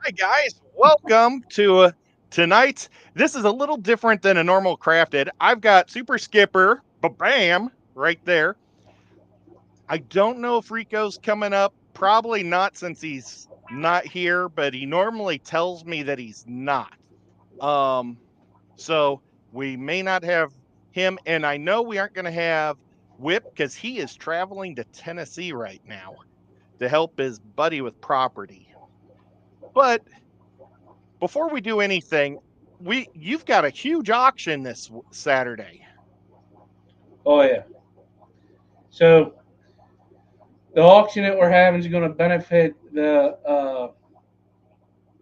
Hi guys, welcome to tonight's. This is a little different than a normal crafted. I've got Super Skipper, bam, right there. I don't know if Rico's coming up. Probably not since he's not here, but he normally tells me that he's not. Um, so we may not have him, and I know we aren't going to have Whip because he is traveling to Tennessee right now to help his buddy with property. But before we do anything, you've got a huge auction this Saturday. Oh yeah. So the auction that we're having is going to benefit the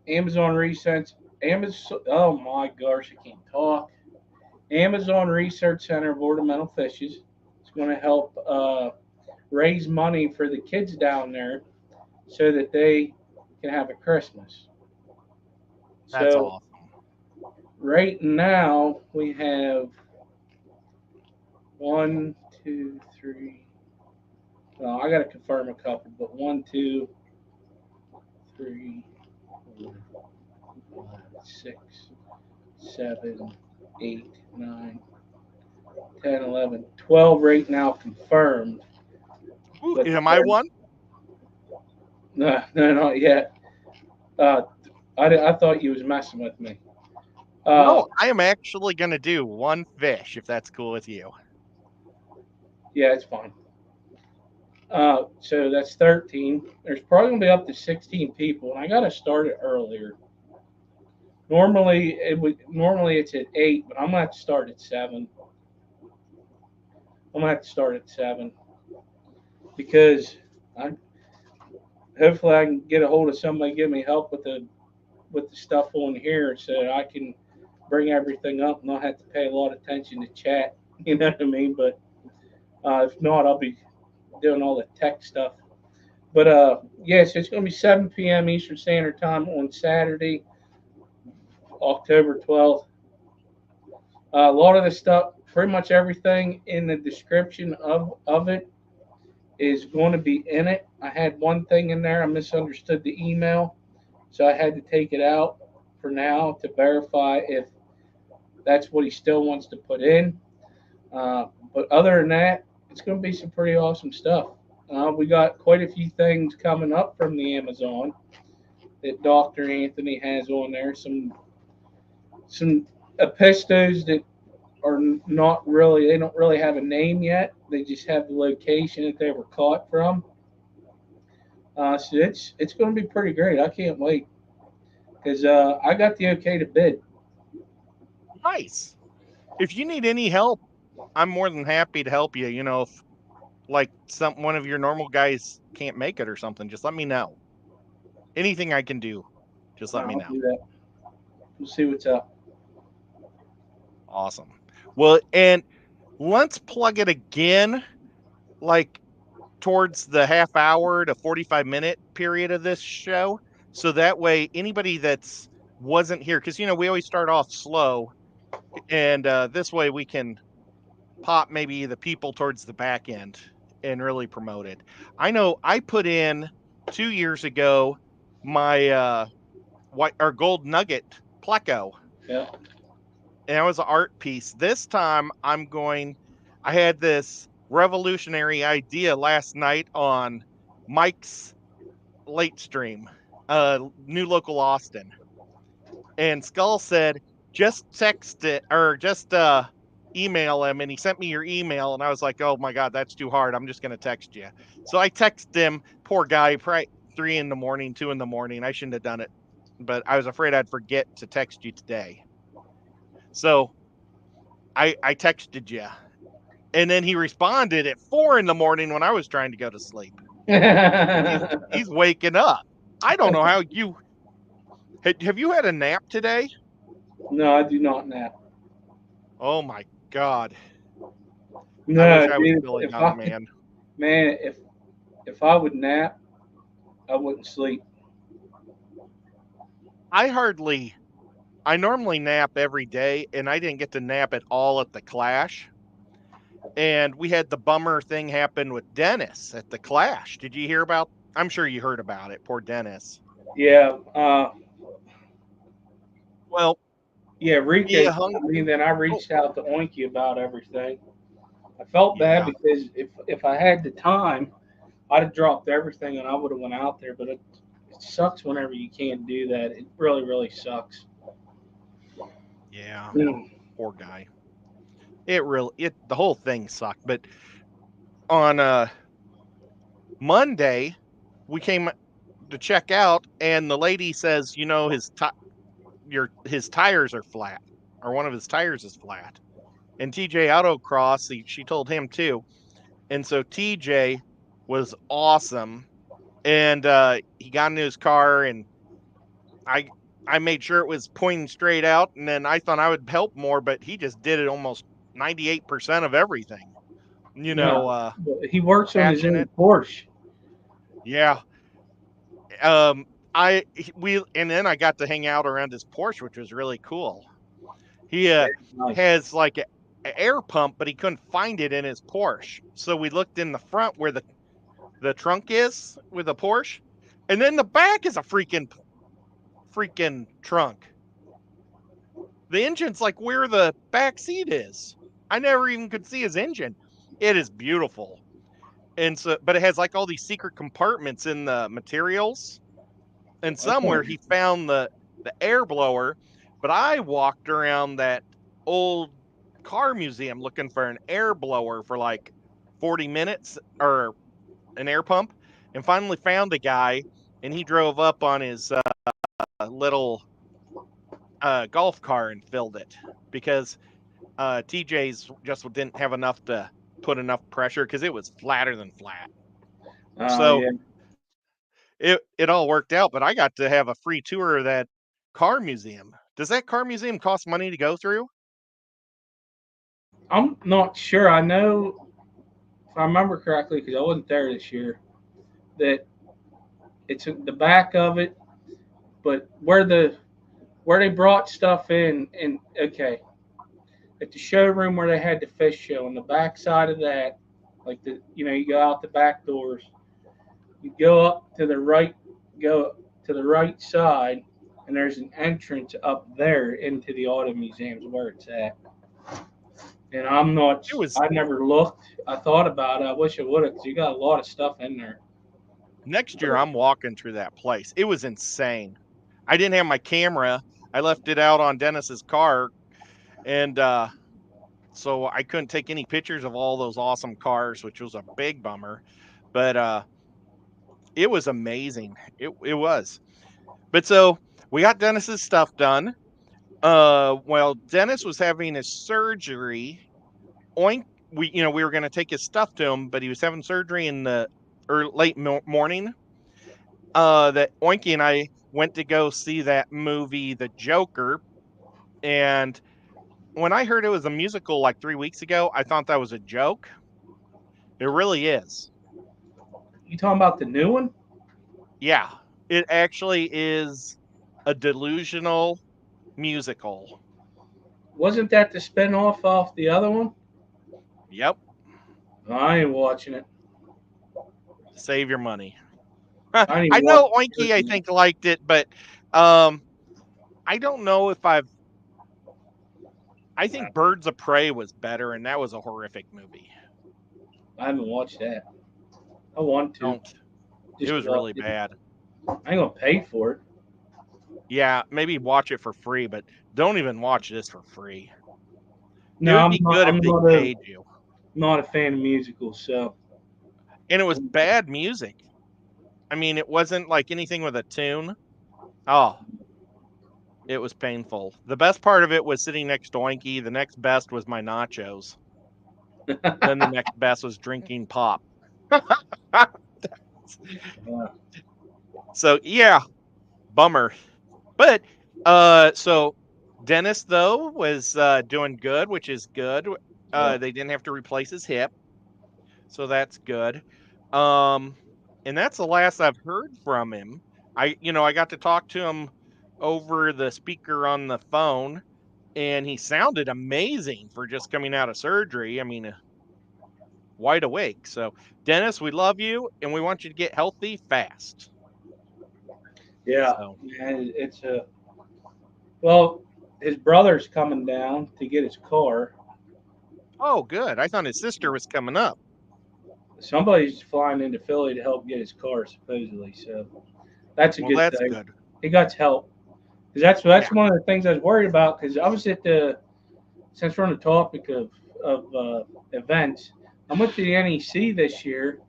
Amazon Research. Amazon. Oh my gosh, I can't talk. Amazon Research Center of Ornamental Fishes. It's going to help raise money for the kids down there so that they can have a Christmas. That's So awesome. right now we have one, two, three. Well, I got to confirm a couple, but one, two, three, four, five, six, 7, 8, 9, 10, 11, 12 right now confirmed. Ooh, But am I one? no, no, not yet. Uh, I thought you was messing with me. Uh, No, I am actually going to do one fish if that's cool with you. yeah, it's fine. So that's 13. There's probably gonna be up to 16 people, and I gotta start it earlier. Normally it's at 8, but I'm gonna have to start at 7. I'm gonna have to start at 7 because I hopefully I can get a hold of somebody to give me help with the stuff on here so that I can bring everything up and not have to pay a lot of attention to chat. You know what I mean? But if not, I'll be doing all the tech stuff. But so it's going to be 7 p.m. Eastern Standard Time on Saturday, October 12th. A lot of the stuff, pretty much everything in the description of it is going to be in it. I had one thing in there, I misunderstood the email, so I had to take it out for now to verify if that's what he still wants to put in. But other than that, it's going to be some pretty awesome stuff. We got quite a few things coming up from the Amazon that Dr. Anthony has on there. Some epistos that are not really, they don't really have a name yet. They just have the location that they were caught from. So it's going to be pretty great. I can't wait because I got the okay to bid. Nice. If you need any help, I'm more than happy to help you. If like some one of your normal guys can't make it or something, just let me know. Anything I can do, just let me I'll know. do that. We'll see what's up. Awesome. Well, and let's plug it again, like towards the half hour to 45-minute period of this show. So that way, anybody that's wasn't here, because, we always start off slow. And this way we can pop maybe the people towards the back end and really promote it. I know I put in 2 years ago my white or gold nugget pleco, Yeah. and it was an art piece. This time I had this revolutionary idea last night on Mike's late stream, New Local Austin. And Skull said, just text it or just email him. And he sent me your email. And I was like, oh my God, that's too hard. I'm just going to text you. So I texted him, poor guy, probably 3 in the morning, 2 in the morning. I shouldn't have done it, but I was afraid I'd forget to text you today. So I texted you. And then he responded at 4 in the morning when I was trying to go to sleep. He's waking up. I don't know how you have you had a nap today? No, I do not nap. Oh my God. I No, wish I was dude. still a If young I could, man. man, if I would nap, I wouldn't sleep. I hardly I normally nap every day and I didn't get to nap at all at the Clash. And we had the bummer thing happen with Dennis at the Clash. Did you hear about I'm sure you heard about it. Poor Dennis. Yeah. Well, Yeah, he Rico hung. told me, then I Oh, reached out to Oinky about everything. I felt bad yeah. because if I had the time, I'd have dropped everything and I would have went out there. But it sucks whenever you can't do that. It really, really sucks. Yeah. Mm. Poor guy. The whole thing sucked. But on Monday, we came to check out, and the lady says, his tires are flat, or one of his tires is flat. And TJ Autocross, she told him too. And so TJ was awesome, and he got into his car, and I I made sure it was pointing straight out, and then I thought I would help more, but he just did it almost 98% of everything. You Yeah, know, but he works on his patching own it. Porsche. Yeah. Um, we and then I got to hang out around his Porsche, which was really cool. He Nice. has like a air pump, but he couldn't find it in his Porsche. So we looked in the front where the trunk is with a Porsche, and then the back is a freaking trunk. The engine's like where the back seat is. I never even could see his engine. It is beautiful. And so but it has like all these secret compartments in the materials. And somewhere Okay. he found the air blower, but I walked around that old car museum looking for an air blower for like 40 minutes, or an air pump, and finally found a guy, and he drove up on his little golf car and filled it because TJ's just didn't have enough to put enough pressure because it was flatter than flat. So Yeah. it all worked out, but I got to have a free tour of that car museum. Does that car museum cost money to go through? I'm not sure. I know, if I remember correctly, because I wasn't there this year, that it's at the back of it, but where they brought stuff in, and okay, at the showroom where they had the fish show, on the back side of that, like you go out the back doors, you go up to the right, go to the right side, and there's an entrance up there into the auto museums where it's at. And I'm not, It was I never looked. I thought about it. I wish I would have, because you got a lot of stuff in there. next year I'm walking through that place. It was insane. I didn't have my camera. I left it out on Dennis's car, and so I couldn't take any pictures of all those awesome cars, which was a big bummer. But it was amazing. It was. But so we got Dennis's stuff done. While Dennis was having his surgery, Oink, we were going to take his stuff to him, but he was having surgery in the late morning. That Oinky and I went to go see that movie, The Joker, and when I heard it was a musical like 3 weeks ago, I thought that was a joke. It really is. You talking about the new one? Yeah, it actually is a delusional musical. Wasn't that the spinoff off the other one? Yep, No, I ain't watching it. save your money. I ain't I even watching know the Oinky, first I one. think, liked it, but um, I don't know if I think Birds of Prey was better, and that was a horrific movie. I haven't watched that. I want to. Don't. It Just was really bad. I ain't gonna pay for it. Yeah, maybe watch it for free, but don't even watch this for free. It No, would be good if I'm they not a paid you. not a fan of musicals, so And it was bad music. I mean, it wasn't like anything with a tune. Oh, it was painful. The best part of it was sitting next to Oinky. The next best was my nachos. Then the next best was drinking pop. uh, So yeah, bummer. But so Dennis though was doing good, which is good. yeah. They didn't have to replace his hip, so that's good. Um, and that's the last I've heard from him. I got to talk to him over the speaker on the phone, and he sounded amazing for just coming out of surgery. I mean, wide awake. So, Dennis, we love you, and we want you to get healthy fast. Yeah, So, man, it's a Well, his brother's coming down to get his car. Oh, good. I thought his sister was coming up. Somebody's flying into Philly to help get his car, supposedly. So that's a Well, good that's thing. good. He got help. Because Yeah. that's one of the things I was worried about. Because I was at the, since we're on the topic of events, I went to the NEC this year,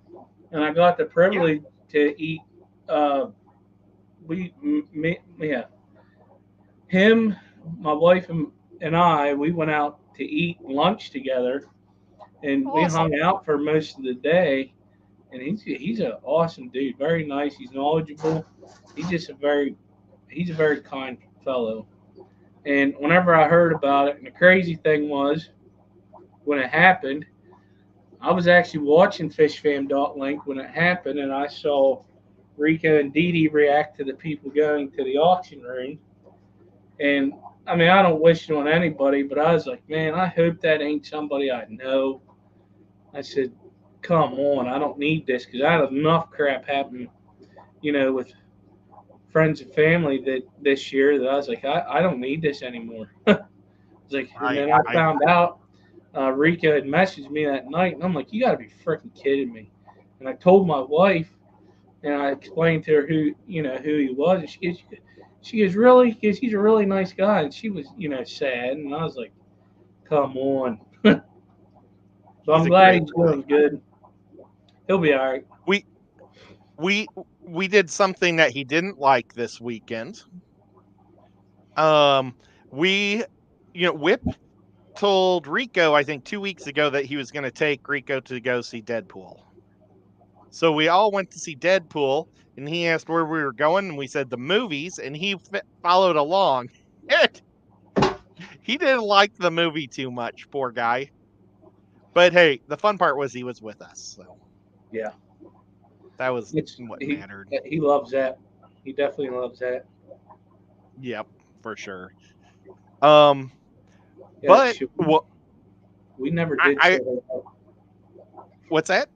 and I got the Yeah. privilege to eat. Uh, yeah, him, my wife, and I, we went out to eat lunch together, and we Awesome. hung out for most of the day. And he's an awesome dude, very nice. He's knowledgeable. He's just he's a very kind fellow. And whenever I heard about it, and the crazy thing was, when it happened, I was actually watching FishFam.link when it happened, and I saw Rico and Dee Dee react to the people going to the auction room. And I mean, I don't wish it on anybody, but I was like, man, I hope that ain't somebody I know. I said, come on, I don't need this because I had enough crap happen, with friends and family that this year that I was like, I don't need this anymore. It's like, and then I I found out Rika had messaged me that night, and I'm like, you got to be freaking kidding me. And I told my wife, and I explained to her who he was, and she goes, really? Because he's a really nice guy, and she was, sad, and I was like, come on. So he's I'm a glad great he's guy. doing good. He'll be all right. We we we did something that he didn't like this weekend. Um, we, Whip told Rico, I think 2 weeks ago, that he was going to take Rico to go see Deadpool. So we all went to see Deadpool, and he asked where we were going, and we said the movies, and he followed along. He didn't like the movie too much, poor guy. But hey, the fun part was he was with us, so Yeah, that was it's what he mattered. he loves that. He definitely loves that. Yep, for sure. Um, Yeah, but what we never I, did say I hello. what's that?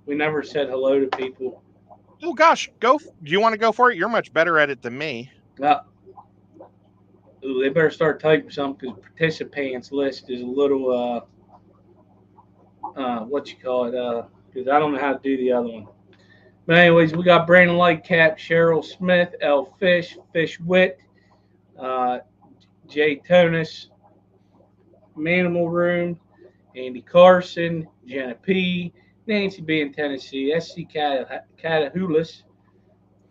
We never said hello to people. Oh gosh, do you want to go for it? You're much better at it than me. Uh, Ooh, they better start typing something because participants list is a little what you call it, because I don't know how to do the other one. But anyways, we got Brandon Lightcap, Cheryl Smith, L Fish, Fish Wit, uh, Jay Tonis, Manimal Room, Andy Carson, Jenna P, Nancy B in Tennessee, SC Catahoulous,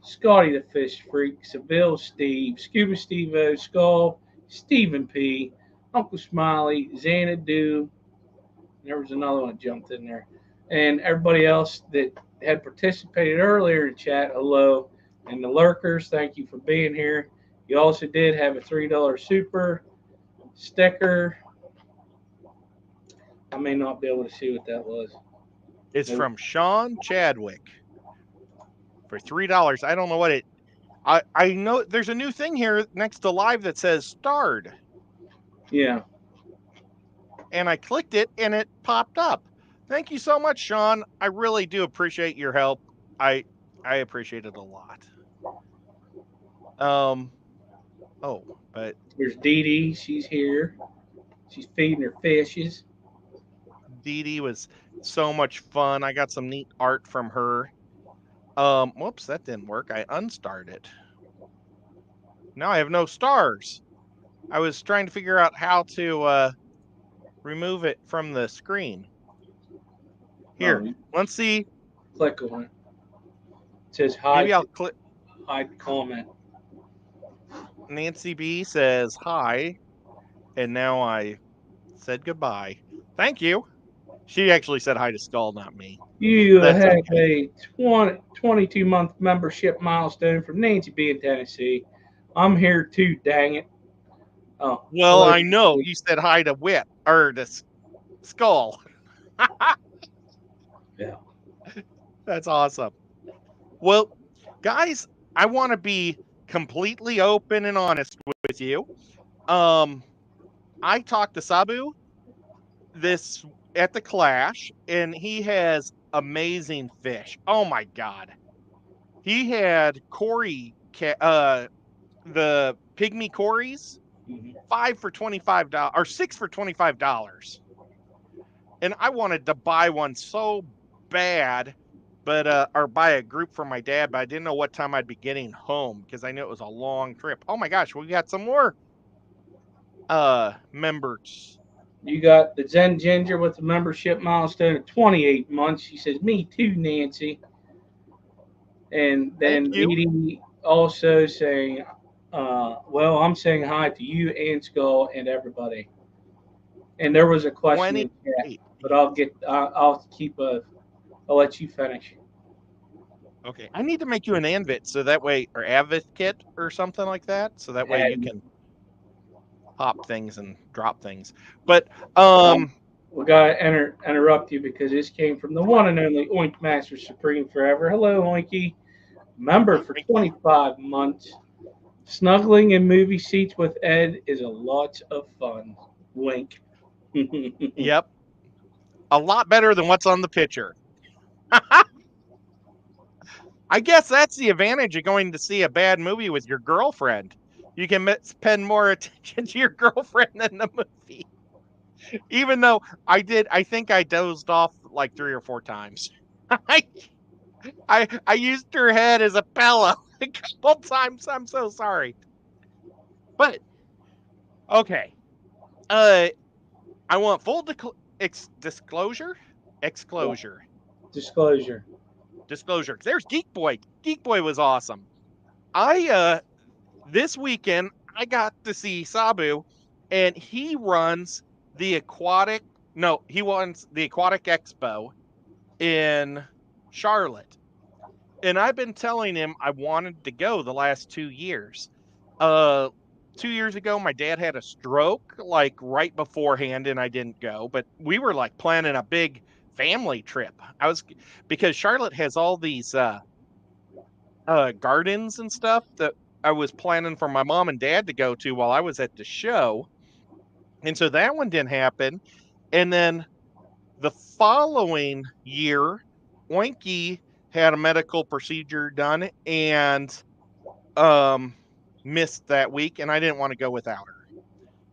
Scotty the Fish Freak, Seville Steve, Scuba Steve O, Skull, Stephen P, Uncle Smiley, Xanadu. There was another one that jumped in there. And everybody else that had participated earlier in chat, hello. And the lurkers, thank you for being here. You also did have a $3 super sticker. I may not be able to see what that was. It's Nope. from Sean Chadwick for $3. I don't know what it. I know there's a new thing here next to live that says starred, Yeah. and I clicked it and it popped up. Thank you so much, Sean. I really do appreciate your help. I I appreciate it a lot. Um. Oh, but There's Dee Dee. She's here. She's feeding her fishes. Dee Dee was so much fun. I got some neat art from her. Whoops, that didn't work. I unstarred it. Now I have no stars. I was trying to figure out how to remove it from the screen. Oh, Here, let's see. click on it. It says Maybe I'll click. hide comment. Nancy B says hi, and now I said goodbye. Thank you. She actually said hi to Skull, not me. You That's have okay. a 22-month membership milestone from Nancy B in Tennessee. I'm here too, dang it. Oh, Well, hello. I know you said hi to Whip or to Skull. Yeah. That's awesome. Well, guys, I want to be completely open and honest with you. Um, I talked to Sabu this at the Clash, and he has amazing fish. Oh my god, he had Cory, the pygmy Corys. 5 for $25 or 6 for $25. And I wanted to buy one so bad, but or buy a group for my dad, but I didn't know what time I'd be getting home because I knew it was a long trip. Oh my gosh, we got some more members. You got the Zen Ginger with the membership milestone of 28 months. She says, "Me too, Nancy." And Thank then you. Edie also saying, "Well, I'm saying hi to you and Skull and everybody." And there was a question in chat, 28. but I'll keep I'll let you finish. Okay. I need to make you an Anvit so that way, or Advocate or something like that. So that way you And can pop things and drop things. But, we gotta interrupt you because this came from the one and only Oink Master Supreme Forever. Hello, Oinky. Member for thank you. 25 months. Snuggling in movie seats with Ed is a lot of fun. Wink. Yep. A lot better than what's on the picture. I guess that's the advantage of going to see a bad movie with your girlfriend. You can spend more attention to your girlfriend than the movie. Even though I think I dozed off like 3 or 4 times. I I used her head as a pillow a couple times. I'm so sorry. But okay. Uh I want full disclosure. Exclosure. Disclosure. Disclosure. There's Geek Boy. Geek Boy was awesome. I this weekend I got to see Sabu, and he runs the aquatic. No, he runs the Aquatic Expo in Charlotte, and I've been telling him I wanted to go the last 2 years. Uh, 2 years ago, my dad had a stroke like right beforehand, and I didn't go. But we were like planning a big family trip. I was because Charlotte has all these gardens and stuff that I was planning for my mom and dad to go to while I was at the show. And so that one didn't happen. And then the following year, Oinky had a medical procedure done and um missed that week, and I didn't want to go without her.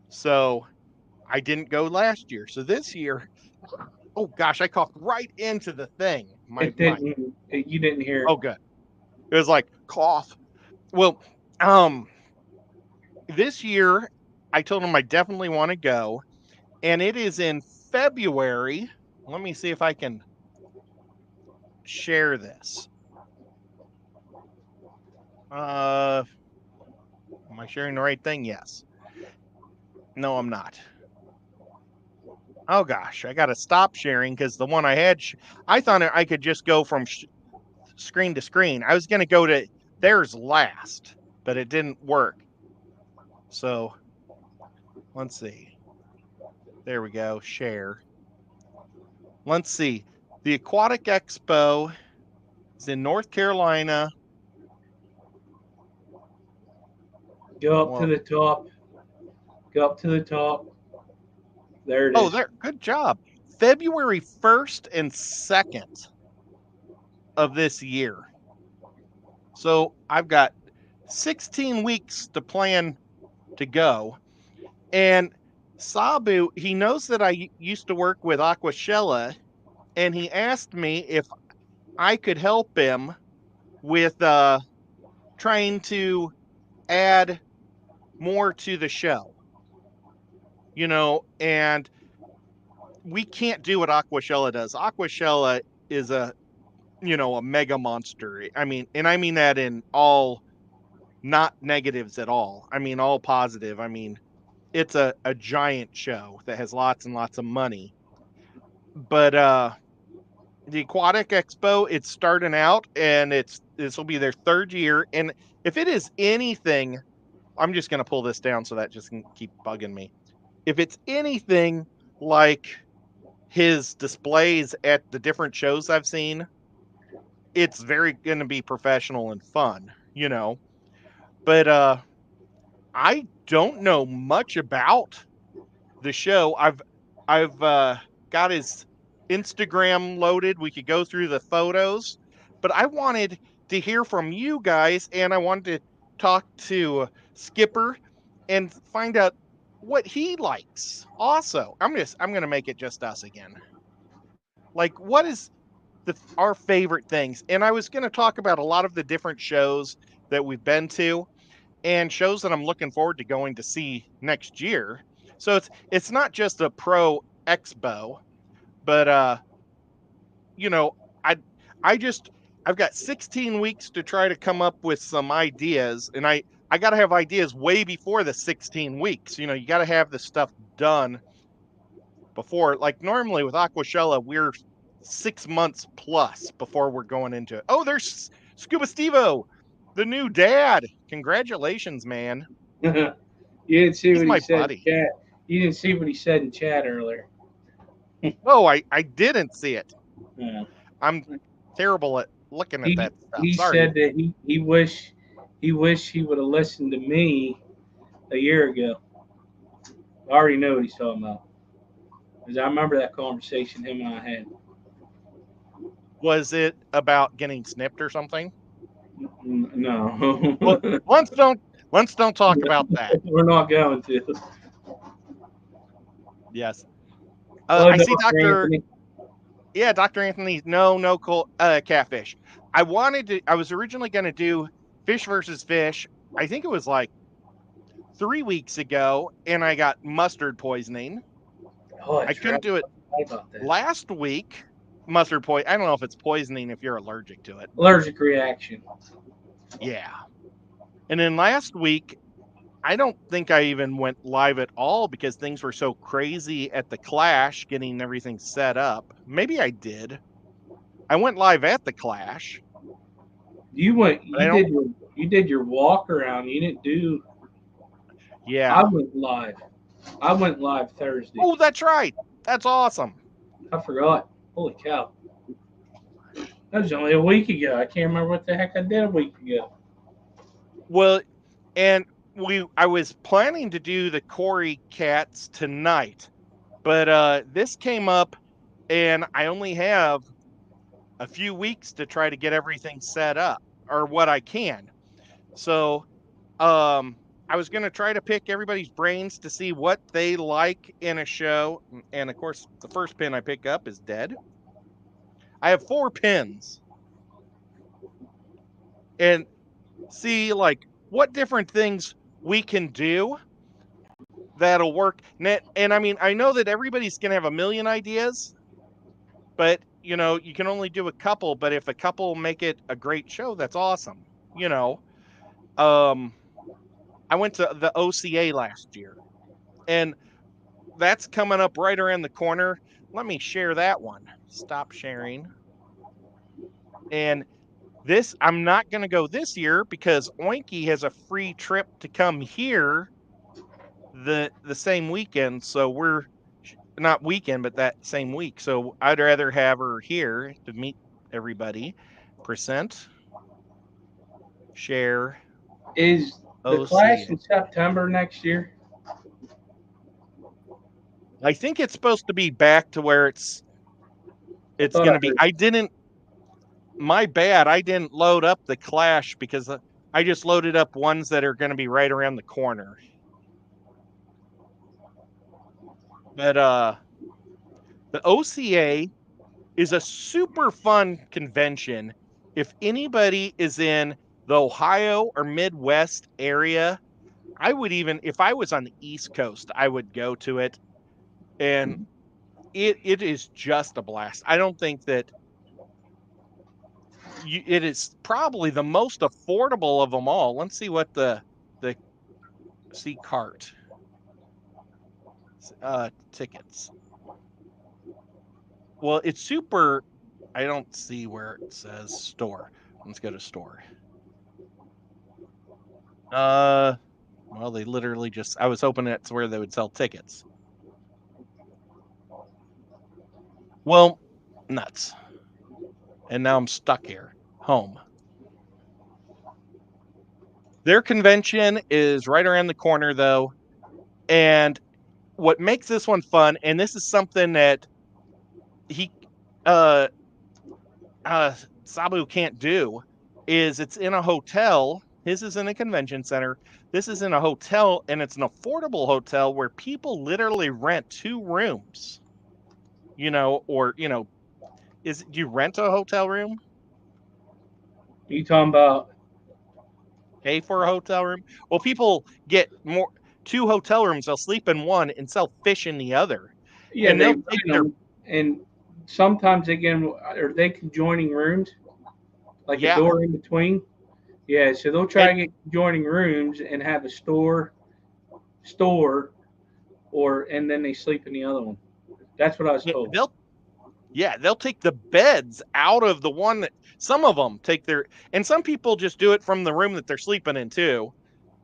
So I didn't go last year. So this year, oh gosh, I coughed right into the thing. My It mic. didn't. You didn't hear Oh it. good. It was like cough. Well, um this year I told him I definitely want to go, and it is in February. Let me see if I can share this. Am I sharing the right thing? Yes. No, I'm not. Oh gosh, I got to stop sharing because the one I had, I thought I could just go from screen to screen. I was going to go to theirs last, but it didn't work. So let's see. There we go. Share. Let's see. The Aquatic Expo is in North Carolina. Go up to Well, the top. Go up to the top. There it oh, is. there. Good job. February 1st and 2nd of this year. So I've got 16 weeks to plan to go. And Sabu, he knows that I used to work with Aquashella, and he asked me if I could help him with trying to add more to the show. And we can't do what Aquashella does. Aquashella is a mega monster. I mean, and I mean that in all not negatives at all. I mean all positive. I mean, it's a giant show that has lots and lots of money. But the Aquatic Expo, it's starting out, and this will be their 3rd year. And if it is anything, I'm just gonna pull this down so that just can keep bugging me. If it's anything like his displays at the different shows I've seen, it's very going to be professional and fun. But I don't know much about the show. I've got his Instagram loaded. We could go through the photos, but I wanted to hear from you guys, and I wanted to talk to Skipper and find out what he likes. Also, I'm gonna make it just us again. Like, what is our favorite things? And I was gonna talk about a lot of the different shows that we've been to and shows that I'm looking forward to going to see next year. So it's not just a pro expo, but you know, I I just I've got 16 weeks to try to come up with some ideas, and I got to have ideas way before the 16 weeks. You know, you got to have the stuff done before. Like normally with Aquashella, we're 6 months plus before we're going into it. Oh, there's Scuba Stevo, the new dad. Congratulations, man. You didn't see He's what he my said buddy. in chat. You didn't see what he said in chat earlier. Oh, I didn't see it. Yeah. I'm terrible at looking at He that stuff. he Sorry. said that he wished he would have listened to me a year ago. I already know what he's talking about. Because I remember that conversation him and I had. Was it about getting snipped or something? No. Well, let's don't talk about that. We're not going to. Yes. Oh, I no, see Dr. Anthony. Yeah, Dr. Anthony. No, catfish. I was originally going to do fish versus fish. I think it was like 3 weeks ago, and I got mustard poisoning. Oh, I that's right. couldn't do it I forgot about that. last week. Mustard poison. I don't know if it's poisoning if you're allergic to it. Allergic reaction. Yeah. And then last week, I don't think I even went live at all because things were so crazy at the Clash getting everything set up. Maybe I did. I went live at the Clash. You did your walk around. You didn't do. Yeah. I went live. I went live Thursday. Oh, that's right. That's awesome. I forgot. Holy cow. That was only a week ago. I can't remember what the heck I did a week ago. Well, and I was planning to do the Corey Cats tonight, but this came up and I only have a few weeks to try to get everything set up or what I can. So, I was going to try to pick everybody's brains to see what they like in a show. And of course, the first pin I pick up is dead. I have 4 pins. And see, like, what different things we can do that'll work. And I mean, I know that everybody's going to have a million ideas, but, you know, you can only do a couple. But if a couple make it a great show, that's awesome. You know, I went to the OCA last year, and that's coming up right around the corner. Let me share that one. Stop sharing. And this, I'm not going to go this year because Oinky has a free trip to come here the same weekend. So we're not weekend, but that same week. So I'd rather have her here to meet everybody. Percent share. Is the Clash in September next year? I think it's supposed to be back to where it's going to be. My bad. I didn't load up the Clash because I just loaded up ones that are going to be right around the corner. But the OCA is a super fun convention. If anybody is in the Ohio or Midwest area, I would even, if I was on the East Coast, I would go to it. And it is just a blast. I don't think that it is probably the most affordable of them all. Let's see what the cart tickets. Well, it's super. I don't see where it says store. Let's go to store. Well, they literally just. I was hoping that's where they would sell tickets. Well, nuts. And now I'm stuck here. Home. Their convention is right around the corner, though. And what makes this one fun, and this is something that Sabu can't do, is it's in a hotel His is in a convention center. This is in a hotel, and it's an affordable hotel where people literally rent 2 rooms. Or do you rent a hotel room? You talking about? Pay for a hotel room? Well, people get 2 hotel rooms. They'll sleep in one and sell fish in the other, Yeah, and they they'll rent take their them, and sometimes they conjoining rooms, like a yeah. door in between. Yeah, so they'll try And to get joining rooms and have a store, and then they sleep in the other one. That's what I was told. they'll take the beds out of the one that some of them take and some people just do it from the room that they're sleeping in too,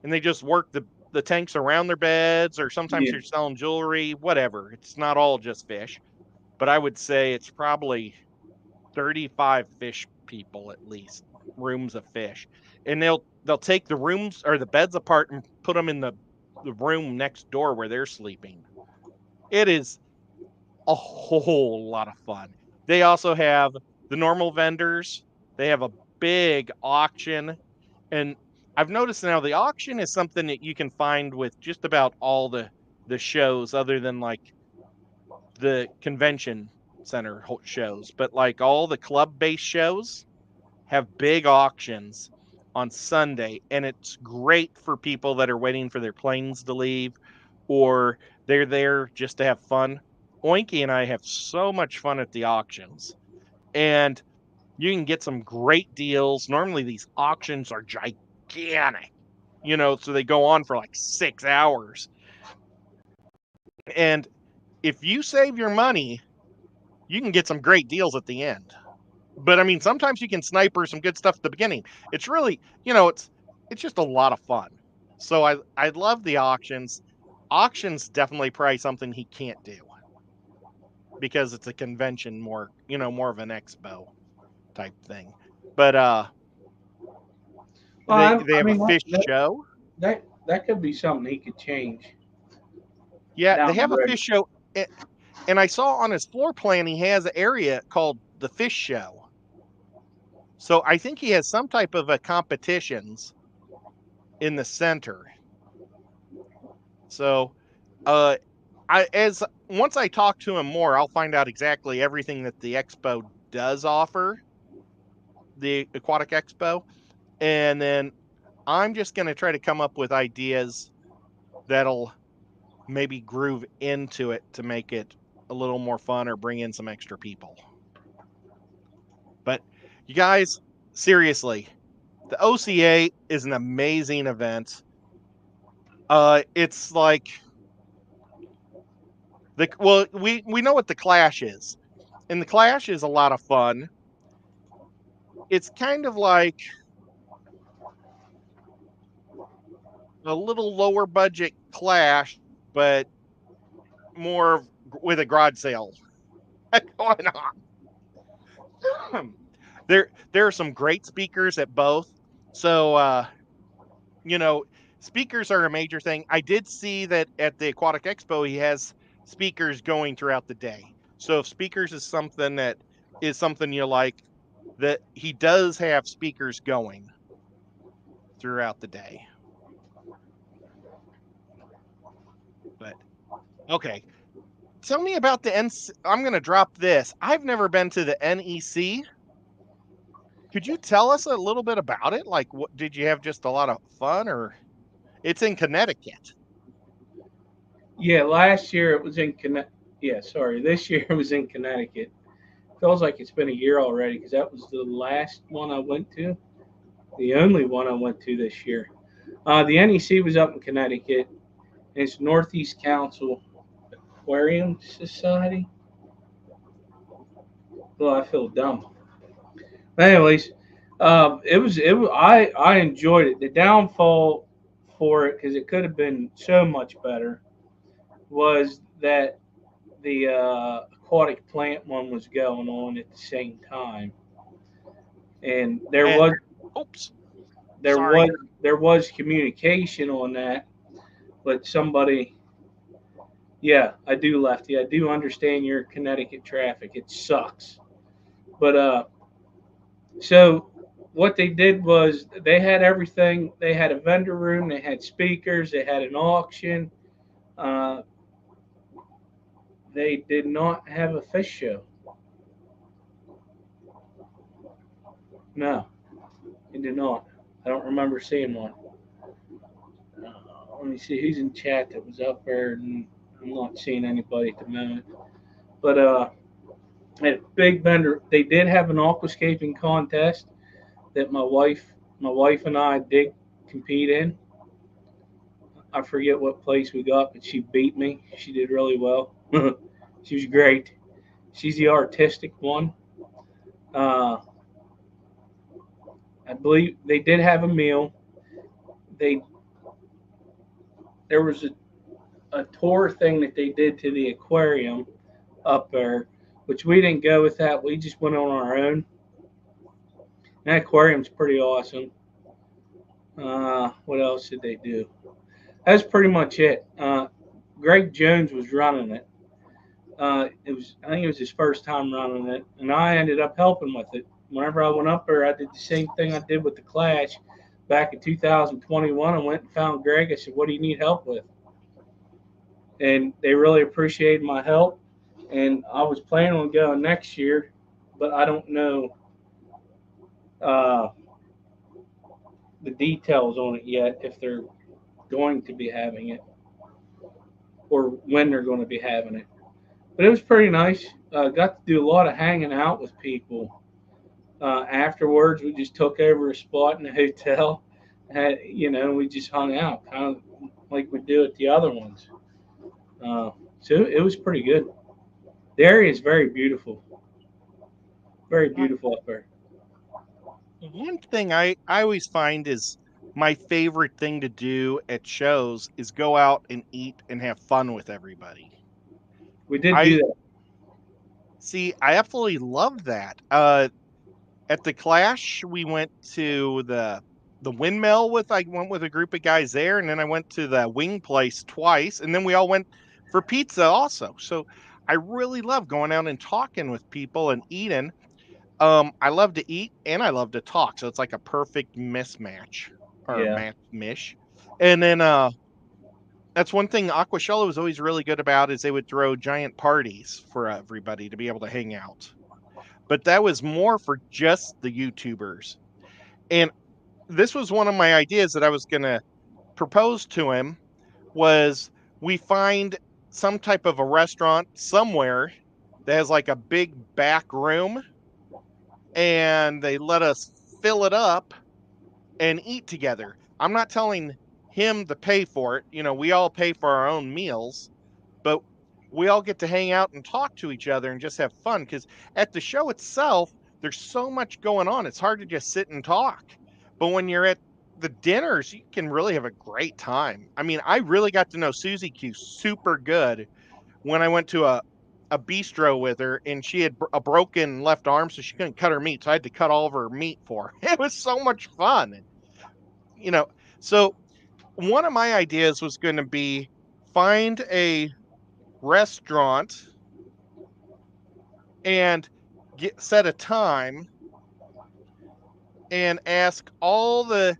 and they just work the tanks around their beds, or sometimes Yeah, they're selling jewelry, whatever. It's not all just fish, but I would say it's probably 35 fish people at least, rooms of fish. And they'll take the rooms or the beds apart and put them in the room next door where they're sleeping. It is a whole lot of fun. They also have the normal vendors. They have a big auction, and I've noticed now the auction is something that you can find with just about all the shows, other than like the convention center shows, but like all the club-based shows have big auctions on Sunday, and it's great for people that are waiting for their planes to leave, or they're there just to have fun. Oinky and I have so much fun at the auctions, and you can get some great deals. Normally, these auctions are gigantic, so they go on for like 6 hours. And if you save your money, you can get some great deals at the end. But I mean, sometimes you can sniper some good stuff at the beginning. It's really, it's just a lot of fun. So I love the auctions. Auctions definitely probably something he can't do because it's a convention more of an expo type thing. But well, they I have a mean fish show. that could be something he could change Yeah, they down have the a road. fish show. And I saw on his floor plan he has an area called the fish show. So I think he has some type of a competitions in the center. So uh I as once I talk to him more, I'll find out exactly everything that the expo does offer, the aquatic expo, and then I'm just going to try to come up with ideas that'll maybe groove into it to make it a little more fun or bring in some extra people. But you guys, seriously, the OCA is an amazing event. It's like we know what the Clash is, and the Clash is a lot of fun. It's kind of like a little lower budget Clash, but more with a garage sale going on. There are some great speakers at both. So you know, speakers are a major thing. I did see that at the Aquatic Expo he has speakers going throughout the day. So if speakers is something you like, that he does have speakers going throughout the day. But okay, tell me about the I'm going to drop this. I've never been to the NEC. Could you tell us a little bit about it? Like, what did you have just a lot of fun, or it's in Connecticut? Yeah, last year it was in Connecticut. Yeah, sorry, this year it was in Connecticut. Feels like it's been a year already because that was the last one I went to, the only one I went to this year. The NEC was up in Connecticut. It's Northeast Council Aquarium Society. Well, I feel dumb. But anyways, I enjoyed it. The downfall for it, because it could have been so much better, was that the aquatic plant one was going on at the same time, and And oops, there was sorry. there was communication on that, but somebody. Yeah, I do, Lefty. I do understand your Connecticut traffic. It sucks. But so what they did was they had everything. They had a vendor room, they had speakers, they had an auction. Uh, they did not have a fish show. No, they did not. I don't remember seeing one. Let me see who's in chat that was up there, and I'm not seeing anybody at the moment. But at Big Bender, they did have an aquascaping contest that my wife and I did compete in. I forget what place we got, but she beat me. She did really well. She was great. She's the artistic one. Uh, I believe they did have a meal. They There was a tour thing that they did to the aquarium up there, which we didn't go with that. We just went on our own. That aquarium's pretty awesome. What else did they do? That's pretty much it. Greg Jones was running it. I think it was his first time running it, and I ended up helping with it. Whenever I went up there, I did the same thing I did with the Clash back in 2021. I went and found Greg. I said, "What do you need help with?" And they really appreciated my help. And I was planning on going next year, but I don't know uh, the details on it yet, if they're going to be having it or when they're going to be having it. But it was pretty nice. Got to do a lot of hanging out with people. Afterwards, we just took over a spot in the hotel. We just hung out, kind of like we do at the other ones. So it was pretty good. The area is very beautiful up there. One thing I always find is my favorite thing to do at shows is go out and eat and have fun with everybody. We did I do that. see. I absolutely love that. At the Clash, we went to the windmill with. I went with a group of guys there, and then I went to the wing place twice, and then we all went for pizza also. So I really love going out and talking with people and eating. I love to eat and I love to talk, so it's like a perfect mismatch or Yeah. match mish. And then that's one thing Aquashella was always really good about is they would throw giant parties for everybody to be able to hang out. But that was more for just the YouTubers. And this was one of my ideas that I was going to propose to him was we find some type of a restaurant somewhere that has like a big back room and they let us fill it up and eat together. I'm not telling him to pay for it. We all pay for our own meals, but we all get to hang out and talk to each other and just have fun because at the show itself, there's so much going on. It's hard to just sit and talk. But when you're at the dinners, you can really have a great time. I mean, I really got to know Susie Q super good when I went to a bistro with her and she had a broken left arm, so she couldn't cut her meat. So I had to cut all of her meat for her. It was so much fun. You know, so one of my ideas was going to be find a restaurant and set a time and ask all the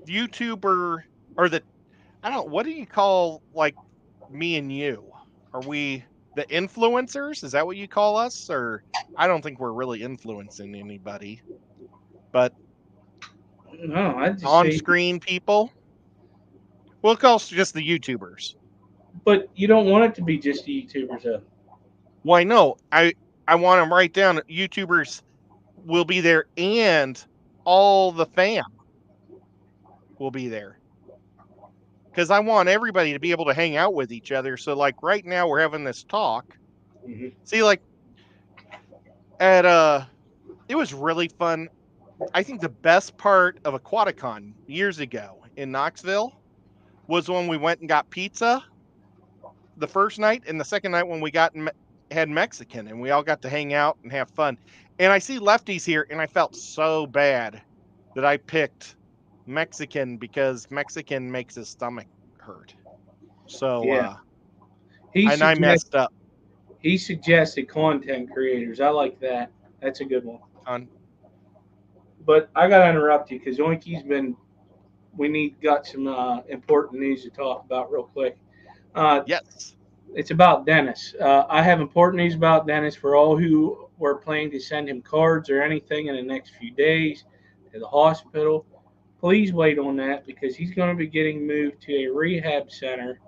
YouTuber or I don't know, what do you call like me and you? Are we the influencers? Is that what you call us? Or I don't think we're really influencing anybody, but No, I just on say, screen people. We'll call us just the YouTubers. but you don't want it to be just the YouTubers, though. Why no? I want them right down. YouTubers will be there and all the fam will be there. Because I want everybody to be able to hang out with each other. So like right now we're having this talk. Mm-hmm. See, like at it was really fun. I think the best part of Aquaticon years ago in Knoxville was when we went and got pizza the first night, and the second night when we had Mexican, and we all got to hang out and have fun. And I see lefties here, and I felt so bad that I picked Mexican because Mexican makes his stomach hurt. So Yeah. He and I suggests messed up he suggested content creators. I like that. That's a good one. on but I got to interrupt you because Oinky's got some important news to talk about real quick. Yes. It's about Dennis. I have important news about Dennis for all who were planning to send him cards or anything in the next few days to the hospital. Please wait on that because he's going to be getting moved to a rehab center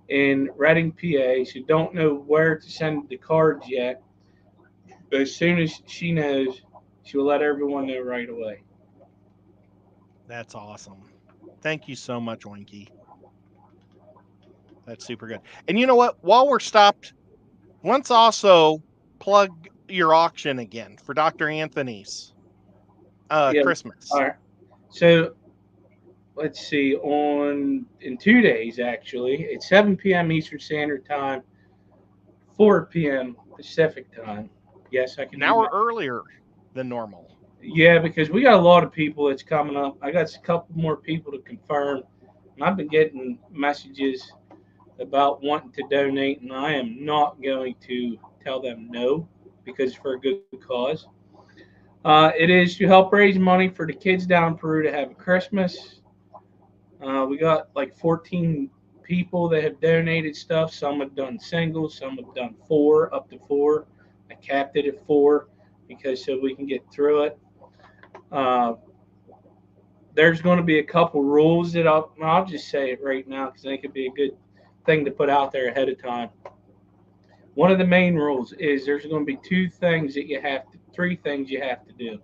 in Reading, PA. So don't know where to send the cards yet. But as soon as she knows, she will let everyone know right away. That's awesome. Thank you so much, Winky. That's super good. And you know what? While we're stopped, let's also plug your auction again for Dr. Anthony's Yeah. Christmas. All right. So let's see. In 2 days, actually, it's 7 p.m. Eastern Standard Time, 4 p.m. Pacific Time. Yes, I can. An hour earlier than normal. Yeah, because we got a lot of people that's coming up. I got a couple more people to confirm. And I've been getting messages about wanting to donate, and I am not going to tell them no because it's for a good cause. It is to help raise money for the kids down in Peru to have a Christmas. We got like 14 people that have donated stuff. Some have done singles, some have done up to four. I capped it at four because so we can get through it. There's going to be a couple rules that I'll just say it right now because I think it'd be a good thing to put out there ahead of time. One of the main rules is there's going to be three things you have to do.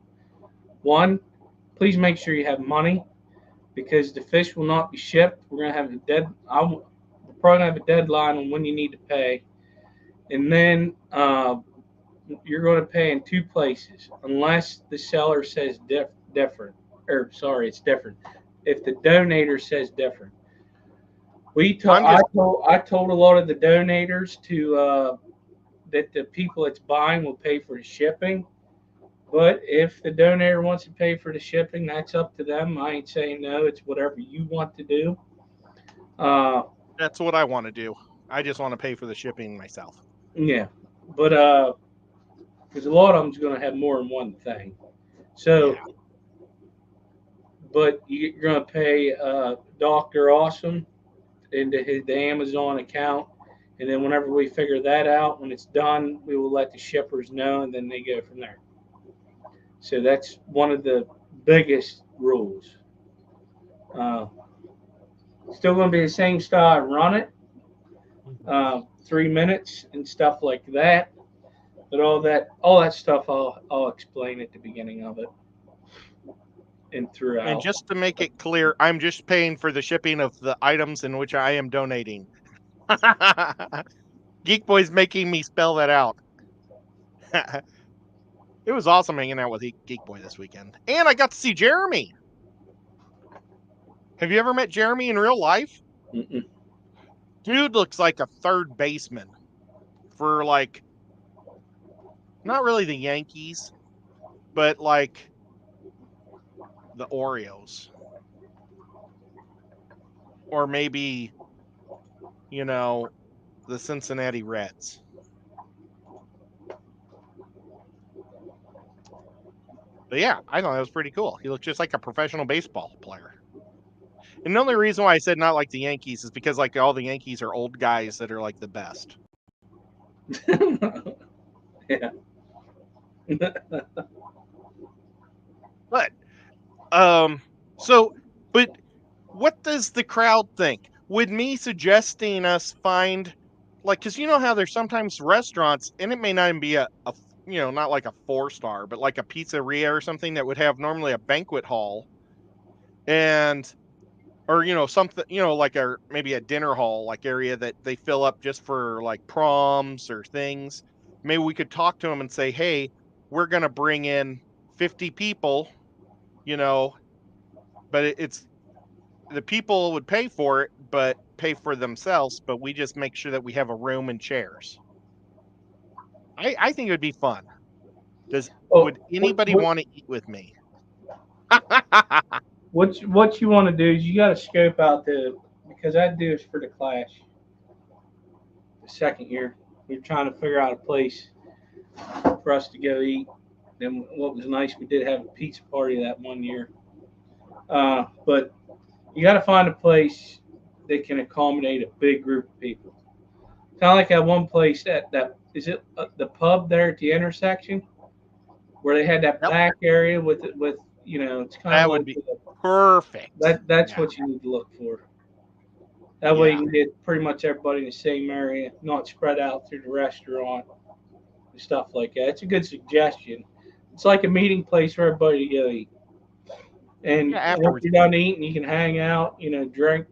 One, please make sure you have money because the fish will not be shipped. We're going to have we're probably going to have a deadline on when you need to pay. And then you're going to pay in two places unless the seller says different. It's different. If the donator says different. I told a lot of the donators that the people that's buying will pay for the shipping. But if the donator wants to pay for the shipping, that's up to them. I ain't saying no. It's whatever you want to do. That's what I want to do. I just want to pay for the shipping myself. Yeah. But because a lot of them's going to have more than one thing. So, yeah. But you're going to pay Dr. Awesome into the Amazon account. And then whenever we figure that out, when it's done, we will let the shippers know, and then they go from there. So that's one of the biggest rules. Still going to be the same style I run it, 3 minutes and stuff like that. But all that stuff I'll explain at the beginning of it and throughout. And just to make it clear, I'm just paying for the shipping of the items in which I am donating. Geek Boy's making me spell that out. It was awesome hanging out with Geek Boy this weekend. And I got to see Jeremy. Have you ever met Jeremy in real life? Mm-mm. Dude looks like a third baseman for like, not really the Yankees, but like the Orioles. Or maybe, the Cincinnati Reds. But yeah, I thought that was pretty cool. He looked just like a professional baseball player. And the only reason why I said not like the Yankees is because like all the Yankees are old guys that are like the best. Yeah. But what does the crowd think? Would me suggesting us find, like, because you know how there's sometimes restaurants, and it may not even be a not like a 4-star, but like a pizzeria or something that would have normally a banquet hall, or something, like maybe a dinner hall like area that they fill up just for like proms or things. Maybe we could talk to them and say, hey, we're going to bring in 50 people, but it's the people would pay for it, but pay for themselves, but we just make sure that we have a room and chairs. I think it would be fun. Would anybody want to eat with me? What you want to do is you got to scope out because I do this for the class. The second year, we're trying to figure out a place for us to go eat. Then what was nice, we did have a pizza party that one year. But you got to find a place that can accommodate a big group of people. Kind of like that one place that is it the pub there at the intersection where they had that Yep, back area with it's kind of that would like be perfect. that's Yeah, what you need to look for. That way you yeah. can get pretty much everybody in the same area, not spread out through the restaurant and stuff like that. It's a good suggestion. It's like a meeting place for everybody to go eat. Yeah, And once afterwards. you're done eating, you can hang out, drink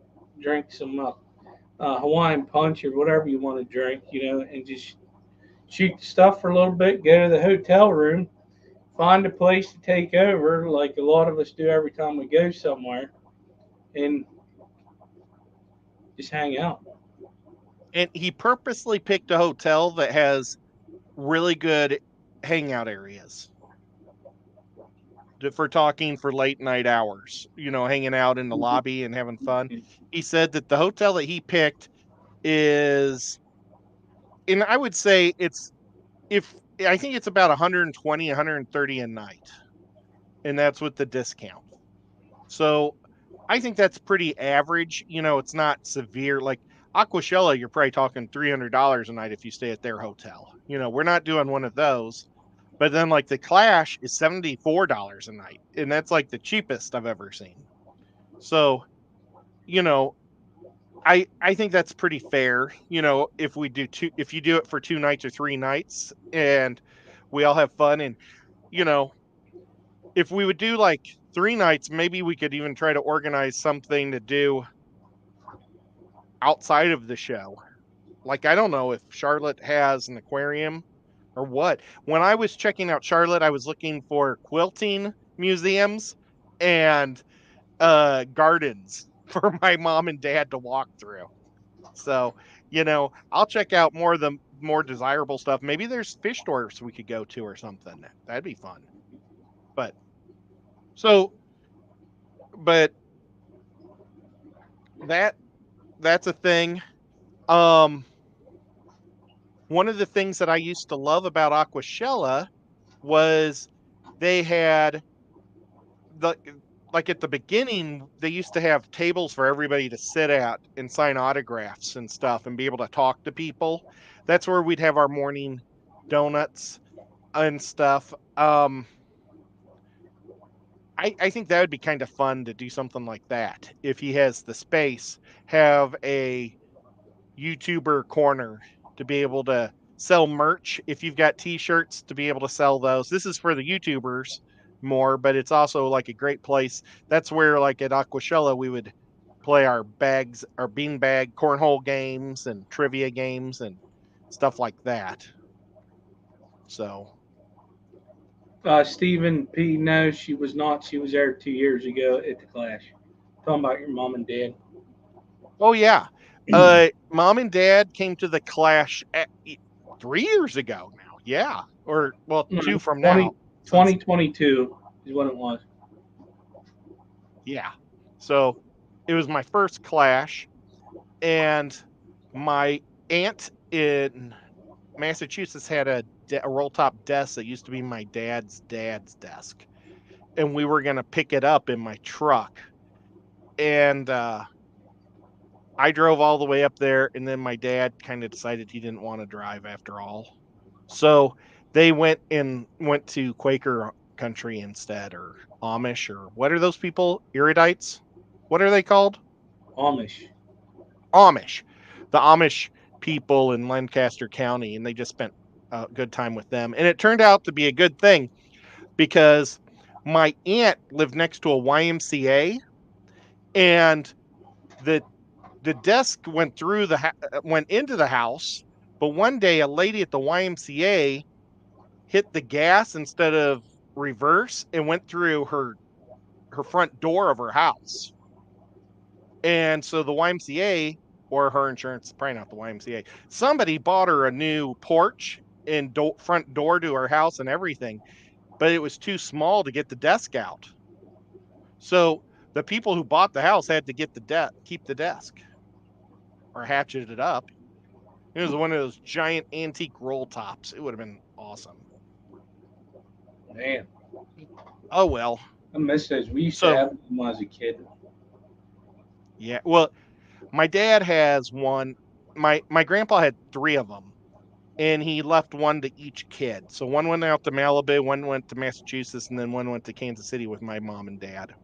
some Hawaiian punch or whatever you want to drink, and just shoot the stuff for a little bit, go to the hotel room, find a place to take over, like a lot of us do every time we go somewhere, and just hang out. And he purposely picked a hotel that has really good hangout areas for talking for late night hours, hanging out in the lobby and having fun. He said that the hotel that he picked is, and I would say if I think it's about 120, 130 a night, and that's with the discount. So I think that's pretty average. It's not severe. Like Aquashella, you're probably talking $300 a night if you stay at their hotel. We're not doing one of those. But then like the Clash is $74 a night, and that's like the cheapest I've ever seen. So, you know, I think that's pretty fair. If you do it for 2 nights or 3 nights and we all have fun, and you know, if we would do like 3 nights, maybe we could even try to organize something to do outside of the show. Like I don't know if Charlotte has an aquarium or what. When I was checking out Charlotte, I was looking for quilting museums and gardens for my mom and dad to walk through. So, I'll check out more of the more desirable stuff. Maybe there's fish stores we could go to or something. That'd be fun. But so, but that that's a thing. Um, One of the things that I used to love about Aquashella was they had the like at the beginning they used to have tables for everybody to sit at and sign autographs and stuff and be able to talk to people. That's where we'd have our morning donuts and stuff. I think that would be kind of fun to do something like that if he has the space. Have a YouTuber corner to be able to sell merch. If you've got t-shirts, to be able to sell those. This is for the YouTubers more, but it's also like a great place. That's where like at Aquashella we would play our beanbag cornhole games and trivia games and stuff like that. So, Stephen P. No, she was not. She was there 2 years ago at the Clash. Talking about your mom and dad. oh yeah. Mom and dad came to the Clash 3 years ago now. Yeah. Or well, No, two from 20, now. Since 2022 is what it was. yeah. So it was my first Clash, and my aunt in Massachusetts had a roll top desk that used to be my dad's desk, and we were gonna pick it up in my truck, and I drove all the way up there, and then my dad kind of decided he didn't want to drive after all, so they went to Quaker country instead, or Amish, or what are those people? Erudites? What are they called? Amish. Amish, the Amish people in Lancaster County, and they just spent a good time with them. And it turned out to be a good thing because my aunt lived next to a YMCA, and the the desk went into the house, but one day a lady at the YMCA hit the gas instead of reverse and went through her front door of her house. And so the YMCA or her insurance, probably not the YMCA, somebody bought her a new porch and front door to her house and everything, but it was too small to get the desk out. So the people who bought the house had to keep the desk or hatchet it up. It was one of those giant antique roll tops. It would have been awesome. Man, Oh well. I miss those. We used to So have them when I was a kid. yeah, well, my dad has one. My grandpa had 3 of them, and he left one to each kid. So one went out to Malibu, one went to Massachusetts, and then one went to Kansas City with my mom and dad.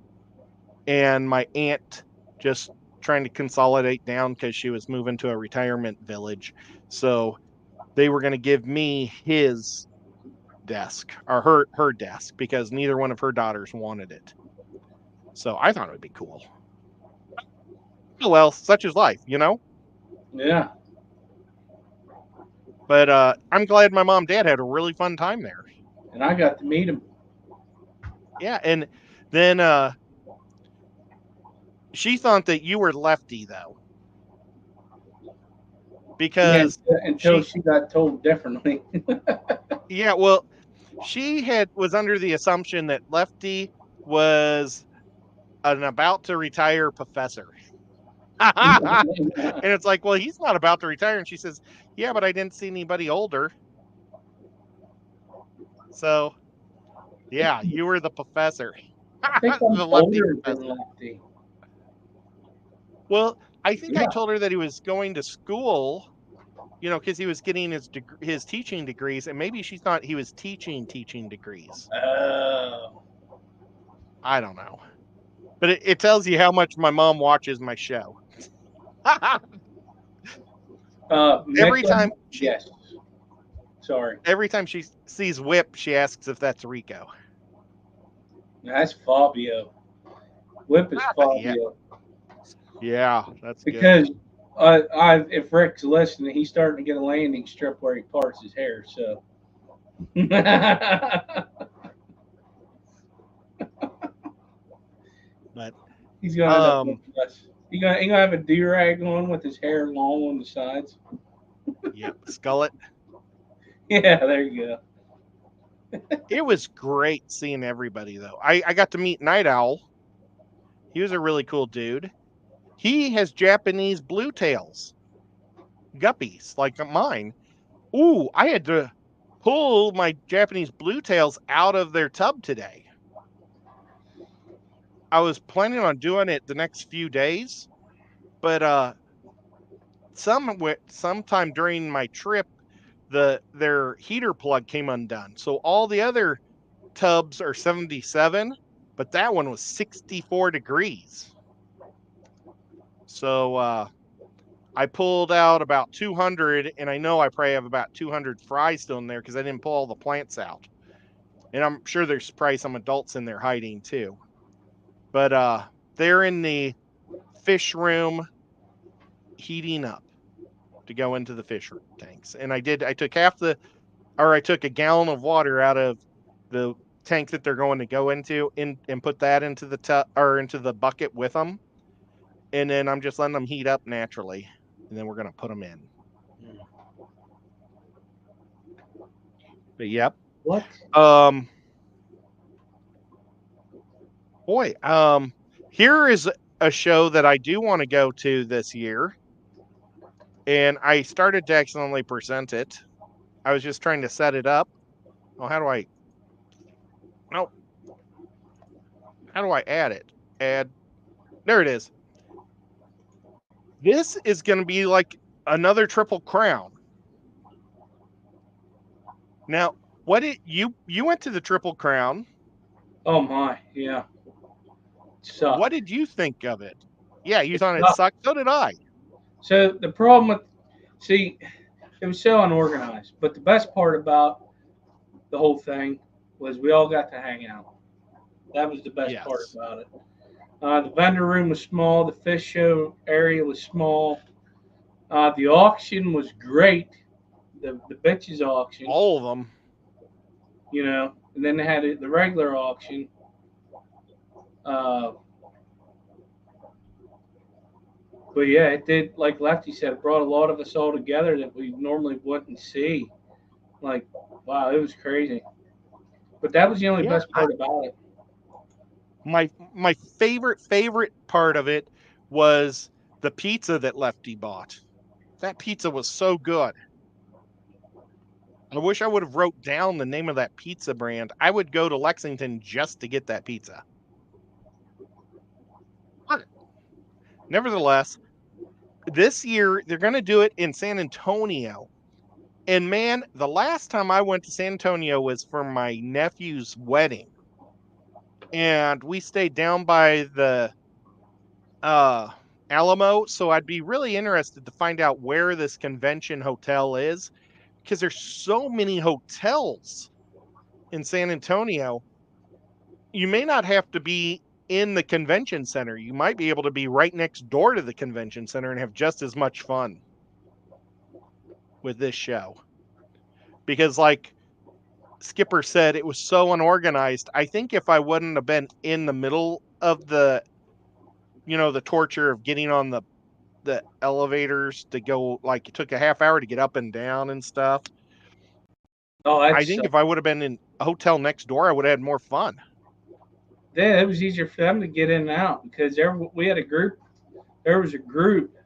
And my aunt just trying to consolidate down because she was moving to a retirement village. So they were going to give me his desk or her desk because neither one of her daughters wanted it. So I thought it would be cool. Oh, well, such is life, you know? Yeah, But I'm glad my mom and dad had a really fun time there. and I got to meet him. Yeah, and then she thought that you were lefty though, Yeah, because until she she got told differently. yeah, well, she was under the assumption that lefty was an about to retire professor. And it's like, well, he's not about to retire. And she says, yeah, but I didn't see anybody older. So yeah, you were the professor. I think I'm The lefty older than professor. Lefty. Well, I think I Yeah. told her that he was going to school, because he was getting his teaching degrees, and maybe she thought he was teaching degrees. Oh. I don't know, but it tells you how much my mom watches my show. every Mechlin? time she Yes. Sorry. every time she sees Whip, she asks if that's Rico. That's Fabio. Whip is Yeah, Fabio. yeah, that's good. Because if Rick's listening, he's starting to get a landing strip where he parts his hair. So. But He's gonna end up um, looking us. He gonna have a do rag on with his hair long on the sides. yep, Skullet. Yeah, there you go. It was great seeing everybody though. I got to meet Night Owl. He was a really cool dude. He has Japanese blue tails, guppies like mine. Ooh, I had to pull my Japanese blue tails out of their tub today. I was planning on doing it the next few days, but sometime during my trip, their heater plug came undone. So all the other tubs are 77, but that one was 64 degrees. So I pulled out about 200, and I know I probably have about 200 fries still in there because I didn't pull all the plants out. And I'm sure there's probably some adults in there hiding too. But they're in the fish room heating up to go into the fish tanks. And I took I took a gallon of water out of the tank that they're going to go into and put that into the tub or into the bucket with them. And then I'm just letting them heat up naturally. And then we're going to put them in. But yep. What? Um, boy, here is a show that I do want to go to this year. And I started to accidentally present it. I was just trying to set it up. Oh, no, how do I add it? Add, there it is. This is going to be like another Triple Crown. Now, what did you went to the Triple Crown? Oh my, yeah. What Sucked. did you think of it? Yeah, you It thought it sucked. sucked. So did I. So the problem with, see, it was so unorganized. But the best part about the whole thing was we all got to hang out. That was the best part Yes. about it. The vendor room was small. The fish show area was small. The auction was great. The bitches auction, All of them. and then they had the regular auction. Uh, but yeah, it did. Like Lefty said, it brought a lot of us all together that we normally wouldn't see. Like, wow, it was crazy. But that was the only Yeah, best part about it. my favorite part of it was the pizza that Lefty bought. That pizza was so good. I wish I would have wrote down the name of that pizza brand. I would go to Lexington just to get that pizza. But nevertheless, this year they're going to do it in San Antonio. And man, the last time I went to San Antonio was for my nephew's wedding. And we stayed down by the Alamo, so I'd be really interested to find out where this convention hotel is because there's so many hotels in San Antonio. You may not have to be in the convention center. You might be able to be right next door to the convention center and have just as much fun with this show. Because like Skipper said, it was so unorganized. I think if I wouldn't have been in the middle of the torture of getting on the elevators to go, like it took a half hour to get up and down and stuff. Oh, I think if I would have been in a hotel next door, I would have had more fun. Yeah, it was easier for them to get in and out because we had a group. There was a group.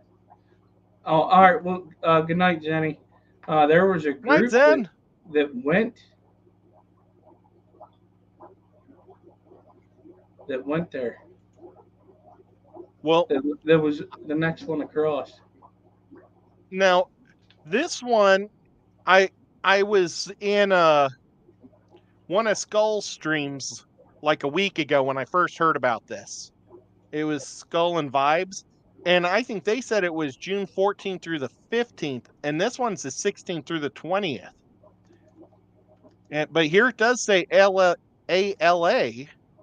Oh, all right. Well, good night, Jenny. There was a group that went there. Well, there was the next one across. Now, this one, I was in one of Skull streams like a week ago when I first heard about this. It was Skull and Vibes, and I think they said it was June 14th through the 15th, and this one's the 16th through the 20th. But here it does say ALA,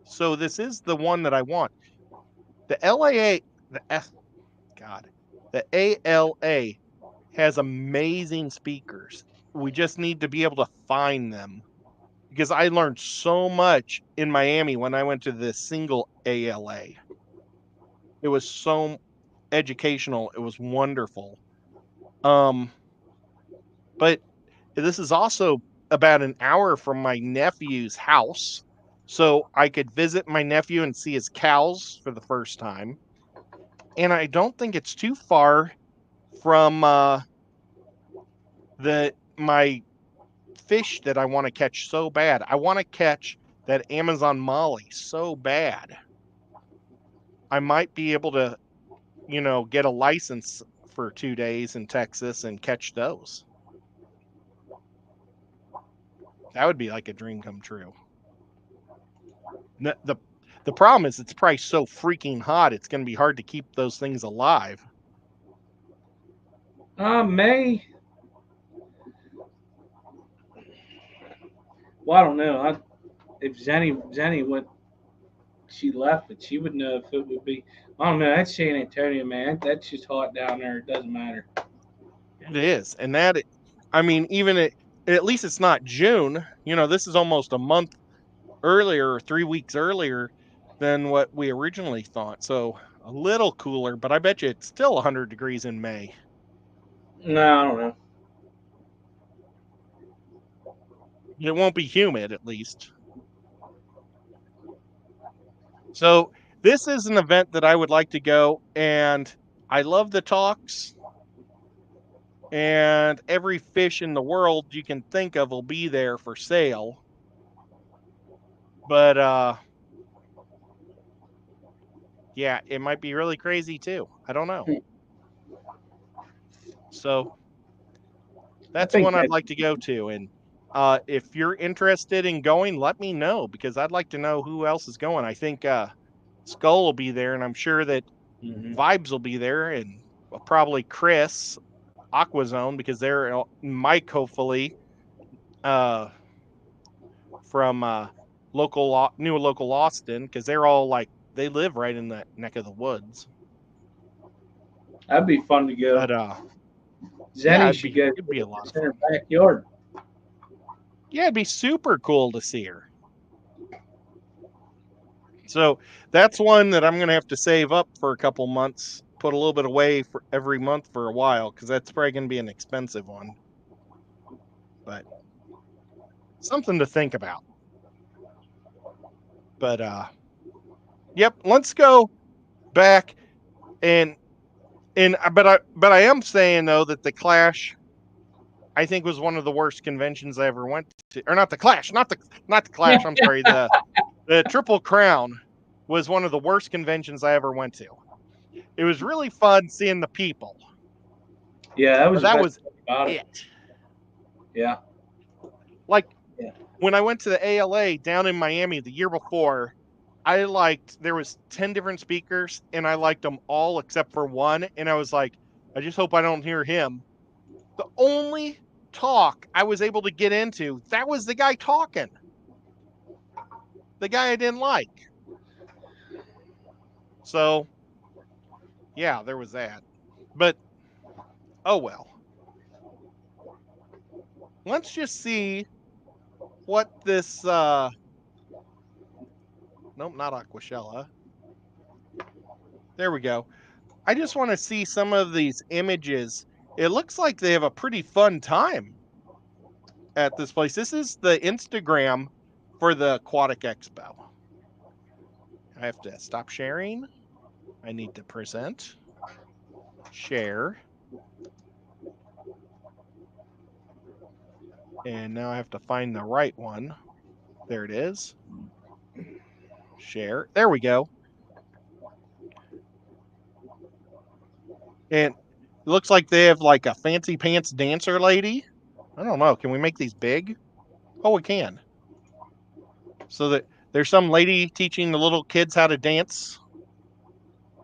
so this is the one that I want. The ALA has amazing speakers. We just need to be able to find them because I learned so much in Miami when I went to the single ALA. It was so educational. It was wonderful. But this is also about an hour from my nephew's house. So I could visit my nephew and see his cows for the first time. And I don't think it's too far from my fish that I want to catch so bad. I want to catch that Amazon Molly so bad. I might be able to, get a license for 2 days in Texas and catch those. That would be like a dream come true. The problem is it's probably so freaking hot, it's going to be hard to keep those things alive. May. Well, I don't know. If Zenny went, she left, but she would know if it would be. I don't know. That's San Antonio, man. That's just hot down there. It doesn't matter. It is, and even at least it's not June. This is almost a month earlier, or 3 weeks earlier than what we originally thought. So a little cooler, but I bet you it's still 100 degrees in May. No, I don't know. It won't be humid, at least. So this is an event that I would like to go, and I love the talks. And every fish in the world you can think of will be there for sale. But yeah, it might be really crazy too. I don't know. So that's one I'd like to go to. And if you're interested in going, let me know because I'd like to know who else is going. I think Skull will be there, and I'm sure that Vibes will be there, and probably Chris, Aquazone, because they're Mike, hopefully, from New Local Austin, because they're all they live right in that neck of the woods. That'd be fun to go. But Zenny should go. It'd be a lot of fun. In her backyard. Yeah, it'd be super cool to see her. So that's one that I'm going to have to save up for a couple months, put a little bit away for every month for a while, because that's probably going to be an expensive one. But something to think about. But yep, let's go back but I am saying though that the Clash I think was one of the worst conventions I ever went to. Or not the Clash, not the Clash. I'm sorry. The Triple Crown was one of the worst conventions I ever went to. It was really fun seeing the people. Yeah, that was But the that best was thing about it. it. Yeah. Like Yeah. when I went to the ALA down in Miami the year before, there was 10 different speakers and I liked them all except for one. And I was like, I just hope I don't hear him. The only talk I was able to get into, that was the guy talking. The guy I didn't like. So, yeah, there was that. But, oh well. Let's just see what this, nope, not Aquashella. There we go. I just want to see some of these images. It looks like they have a pretty fun time at this place. This is the Instagram for the Aquatic Expo. I have to stop sharing. I need to present. Share. And now I have to find the right one. There it is. Share. There we go. And it looks like they have like a fancy pants dancer lady. I don't know. Can we make these big? Oh, we can. So that there's some lady teaching the little kids how to dance.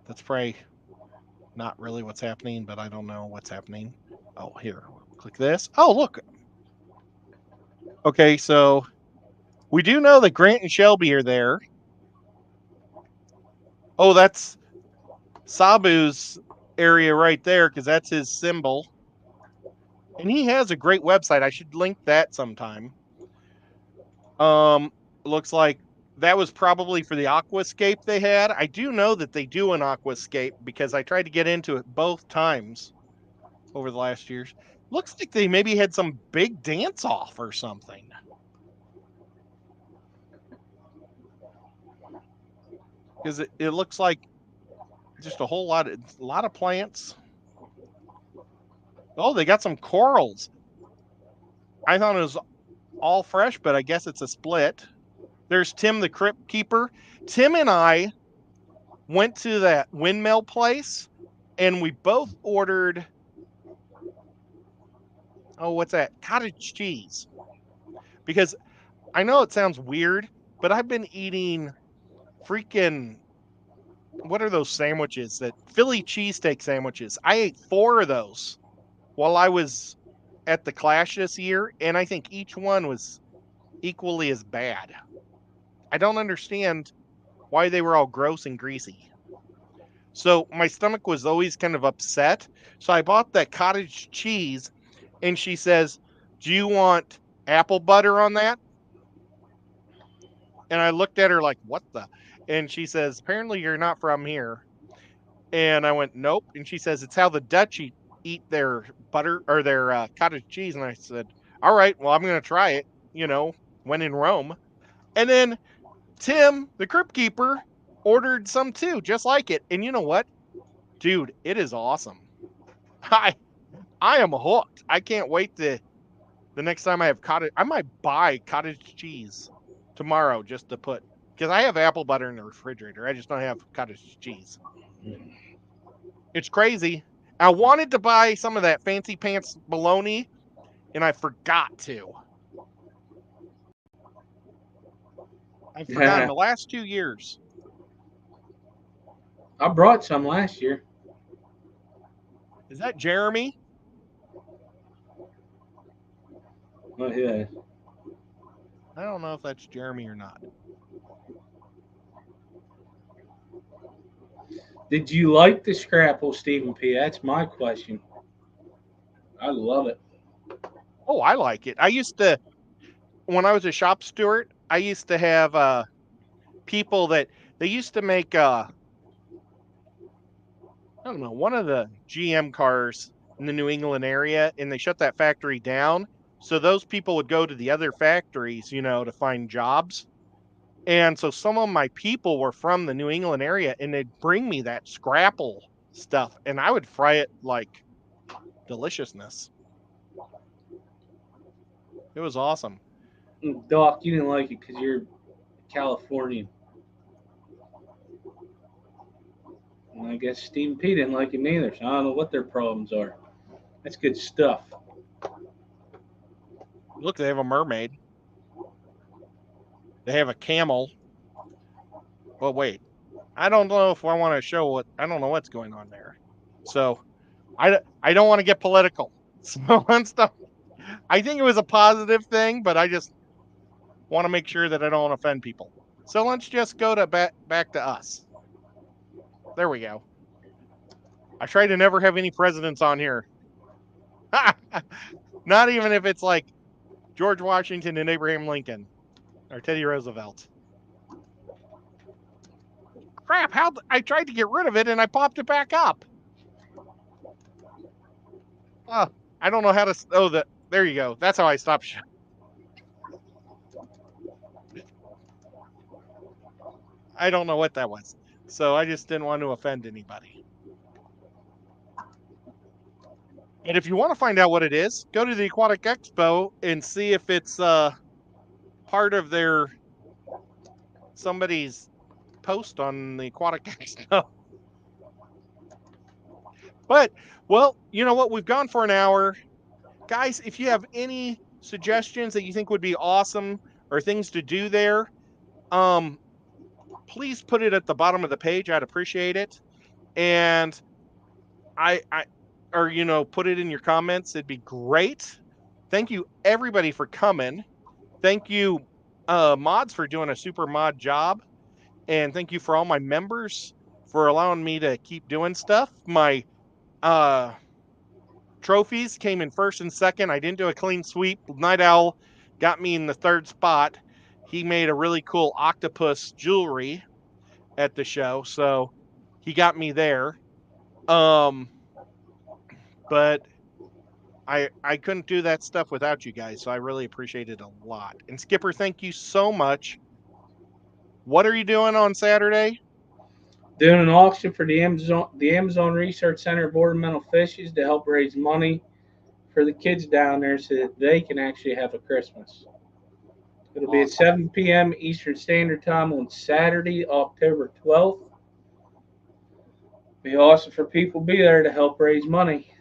That's probably not really what's happening, but I don't know what's happening. Oh, here. Click this. Oh, look. Okay, so we do know that Grant and Shelby are there. Oh, that's Sabu's area right there because that's his symbol. And he has a great website. I should link that sometime. Looks like that was probably for the aquascape they had. I do know that they do an aquascape because I tried to get into it both times over the last years. Looks like they maybe had some big dance off or something. Because it looks like just a lot of plants. Oh, they got some corals. I thought it was all fresh, but I guess it's a split. There's Tim the Crypt Keeper. Tim and I went to that windmill place and we both ordered, oh, what's that? Cottage cheese. Because I know it sounds weird, but I've been eating freaking, what are those sandwiches? That Philly cheesesteak sandwiches. I ate 4 of those while I was at the Clash this year, and I think each one was equally as bad. I don't understand why they were all gross and greasy. So my stomach was always kind of upset. So I bought that cottage cheese, and she says, "Do you want apple butter on that?" And I looked at her like, "What the?" And she says, "Apparently you're not from here." And I went, "Nope." And she says, "It's how the Dutch eat their butter or their cottage cheese." And I said, "All right, well, I'm going to try it, when in Rome." And then Tim, the Crypt Keeper, ordered some too, just like it. And you know what? Dude, it is awesome. I am hooked. I can't wait the next time I have I might buy cottage cheese tomorrow just to put, because I have apple butter in the refrigerator. I just don't have cottage cheese. It's crazy. I wanted to buy some of that fancy pants bologna, and I forgot to. I've forgotten the last 2 years. I brought some last year. Is that Jeremy? Oh, yeah. I don't know if that's Jeremy or not. Did you like the Scrapple, Stephen P? That's my question. I love it. Oh, I like it. I used to, when I was a shop steward, I used to have people that they used to make I don't know, one of the GM cars in the New England area, and they shut that factory down. So those people would go to the other factories, to find jobs. And so some of my people were from the New England area, and they'd bring me that Scrapple stuff, and I would fry it like deliciousness. It was awesome. Doc, you didn't like it because you're Californian. And I guess Steve and P didn't like it neither, so I don't know what their problems are. That's good stuff. Look, they have a mermaid. They have a camel. Well, wait. I don't know if I want to show what. I don't know what's going on there. So, I don't want to get political. So let's not. I think it was a positive thing, but I just want to make sure that I don't offend people. So let's just go to back to us. There we go. I try to never have any presidents on here. Not even if it's like George Washington and Abraham Lincoln or Teddy Roosevelt. Crap, how I tried to get rid of it and I popped it back up. I don't know how to. There you go. That's how I stopped. I don't know what that was. So I just didn't want to offend anybody. And if you want to find out what it is, go to the Aquatic Expo and see if it's part of somebody's post on the Aquatic Expo. But, well, you know what? We've gone for an hour. Guys, if you have any suggestions that you think would be awesome or things to do there, please put it at the bottom of the page. I'd appreciate it. And put it in your comments. It'd be great. Thank you everybody for coming. Thank you mods for doing a super mod job. And thank you for all my members for allowing me to keep doing stuff. My trophies came in first and second. I didn't do a clean sweep. Night Owl got me in the third spot. He made a really cool octopus jewelry at the show, so he got me there. But I couldn't do that stuff without you guys, so I really appreciate it a lot. And Skipper, thank you so much. What are you doing on Saturday? Doing an auction for the Amazon Research Center of Ornamental Fishes to help raise money for the kids down there so that they can actually have a Christmas. It'll be at 7 p.m. Eastern Standard Time on Saturday, October 12th. Be awesome for people to be there to help raise money.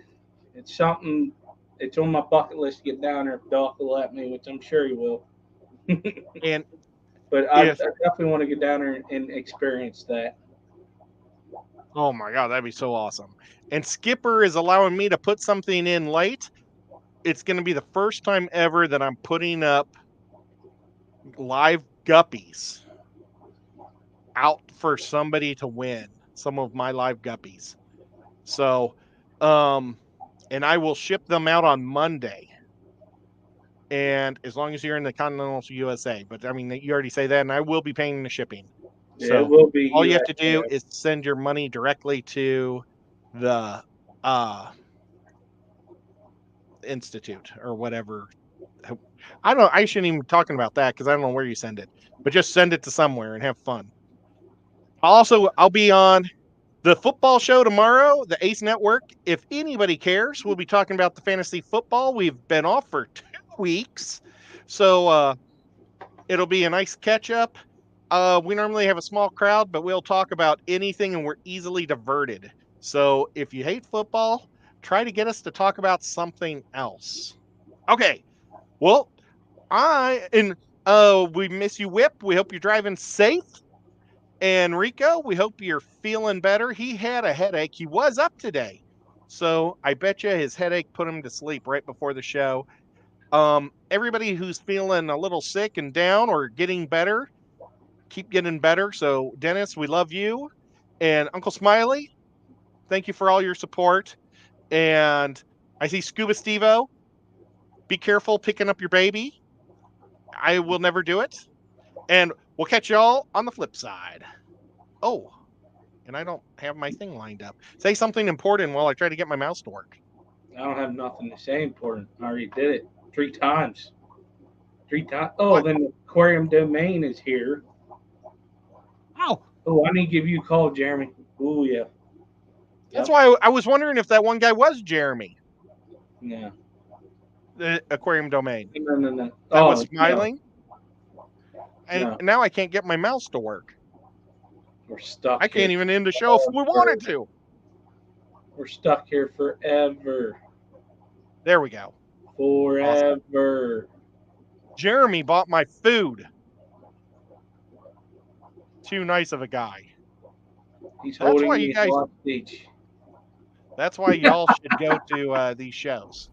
It's something. It's on my bucket list to get down there if Doc will let me, which I'm sure he will. But I definitely want to get down there and experience that. Oh my God, that'd be so awesome. And Skipper is allowing me to put something in late. It's going to be the first time ever that I'm putting up live guppies out for somebody to win, some of my live guppies. So, and I will ship them out on Monday. And as long as you're in the continental USA, but I mean, you already say that, and I will be paying the shipping. Yeah, so it will be. All you have to do is send your money directly to the institute or whatever. I don't know. I shouldn't even be talking about that because I don't know where you send it, but just send it to somewhere and have fun. I'll be on the football show tomorrow, the Ace Network. If anybody cares, we'll be talking about the fantasy football. We've been off for 2 weeks, so it'll be a nice catch up. We normally have a small crowd, but we'll talk about anything and we're easily diverted. So if you hate football, try to get us to talk about something else. Okay. Well, we miss you, Whip. We hope you're driving safe. And Rico, we hope you're feeling better. He had a headache. He was up today. So I bet you his headache put him to sleep right before the show. Everybody who's feeling a little sick and down or getting better, keep getting better. So Dennis, we love you. And Uncle Smiley, thank you for all your support. And I see Scuba Steve-O. Be careful picking up your baby. I will never do it. And we'll catch y'all on the flip side. Oh, and I don't have my thing lined up. Say something important while I try to get my mouse to work. I don't have nothing to say important. I already did it 3 times. 3 times. Oh, what? Then the aquarium domain is here. Oh, I need to give you a call, Jeremy. Oh, yeah. That's why I was wondering if that one guy was Jeremy. Yeah. the aquarium domain No. that Oh, was smiling, and no. now I can't get my mouse to work. We're stuck. I can't here even end the show if we wanted to. We're stuck here forever. There we go. Forever. Jeremy bought my food. Too nice of a guy. He's That's holding why me you guys. hostage. That's why y'all should go to these shows.